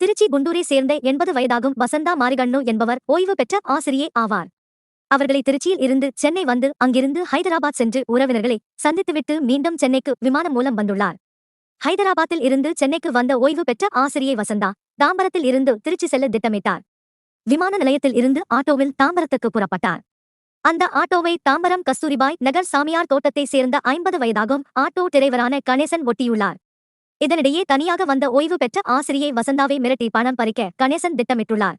திருச்சி குண்டூரை சேர்ந்த 80 வயதாகும் வசந்தா மாரிகண்ணு என்பவர் ஓய்வு பெற்ற ஆசிரியை ஆவார். அவர்களை திருச்சியில் இருந்து சென்னை வந்து அங்கிருந்து ஹைதராபாத் சென்று உறவினர்களை சந்தித்துவிட்டு மீண்டும் சென்னைக்கு விமானம் மூலம் வந்துள்ளார். ஹைதராபாத்தில் இருந்து சென்னைக்கு வந்த ஓய்வு பெற்ற ஆசிரியை வசந்தா தாம்பரத்தில் இருந்து திருச்சி செல்ல திட்டமிட்டார். விமான நிலையத்தில் இருந்து ஆட்டோவில் தாம்பரத்துக்கு புறப்பட்டார். அந்த ஆட்டோவை தாம்பரம் கஸ்தூரிபாய் நகர் சாமியார் தோட்டத்தை சேர்ந்த 50 வயதாகும் ஆட்டோ டிரைவரான கணேசன் ஒட்டியுள்ளார். இதனிடையே தனியாக வந்த ஓய்வு பெற்ற ஆசிரியை வசந்தாவை மிரட்டி பணம் பறிக்க கணேசன் திட்டமிட்டுள்ளார்.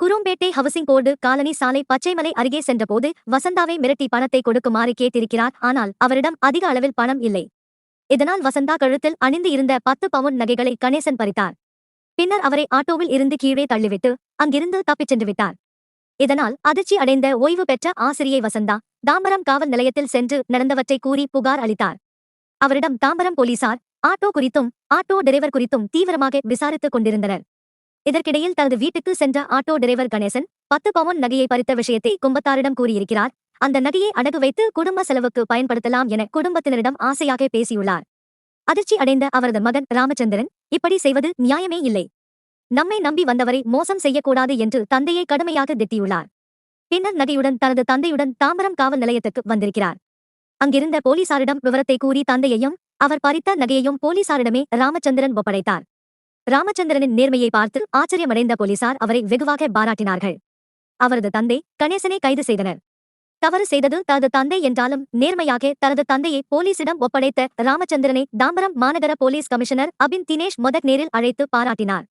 குரும்பேட்டை ஹவுசிங் போர்டு காலனி சாலை பச்சைமலை அருகே சென்றபோது வசந்தாவை மிரட்டி பணத்தை கொடுக்குமாறு கேட்டிருக்கிறார். ஆனால் அவரிடம் அதிக அளவில் பணம் இல்லை. இதனால் வசந்தா கழுத்தில் அணிந்து இருந்த 10 பவுன் நகைகளை கணேசன் பறித்தார். பின்னர் அவரை ஆட்டோவில் இருந்து கீழே தள்ளிவிட்டு அங்கிருந்து தப்பிச் சென்று விட்டார். இதனால் அதிர்ச்சி அடைந்த ஓய்வு பெற்ற ஆசிரியை வசந்தா தாம்பரம் காவல் நிலையத்தில் சென்று நடந்தவற்றை கூறி புகார் அளித்தார். அவரிடம் தாம்பரம் போலீசார் ஆட்டோ குறித்தும் ஆட்டோ டிரைவர் குறித்தும் தீவிரமாக விசாரித்துக் கொண்டிருந்தனர். இதற்கிடையில் தனது வீட்டுக்கு சென்ற ஆட்டோ டிரைவர் கணேசன் 10 பவுன் நகையை பறித்த விஷயத்தை குடும்பத்தாரிடம் கூறியிருக்கிறார். அந்த நகையை அடகு வைத்து குடும்ப செலவுக்கு பயன்படுத்தலாம் என குடும்பத்தினரிடம் ஆசையாக பேசியுள்ளார். அதிர்ச்சி அடைந்த அவரது மகன் ராமச்சந்திரன், இப்படி செய்வது நியாயமே இல்லை. நம்மை நம்பி வந்தவரை மோசம் செய்யக்கூடாது என்று தந்தையை கடுமையாக திட்டியுள்ளார். பின்னர் நகையுடன் தனது தந்தையுடன் தாம்பரம் காவல் நிலையத்துக்கு வந்திருக்கிறார். அங்கிருந்த போலீசாரிடம் விவரத்தை கூறி தந்தையையும் அவர் பறித்த நகையையும் போலீசாரிடமே ராமச்சந்திரன் ஒப்படைத்தார். ராமச்சந்திரனின் நேர்மையை பார்த்து ஆச்சரியமடைந்த போலீசார் அவரை வெகுவாக பாராட்டினார்கள். அவரது தந்தை கணேசனை கைது செய்தனர். தவறு செய்தது தனது தந்தை என்றாலும் நேர்மையாக தனது தந்தையை போலீசிடம் ஒப்படைத்த ராமச்சந்திரனை தாம்பரம் மாநகர போலீஸ் கமிஷனர் அபின் தினேஷ் மொதக் நேரில் அழைத்து பாராட்டினார்.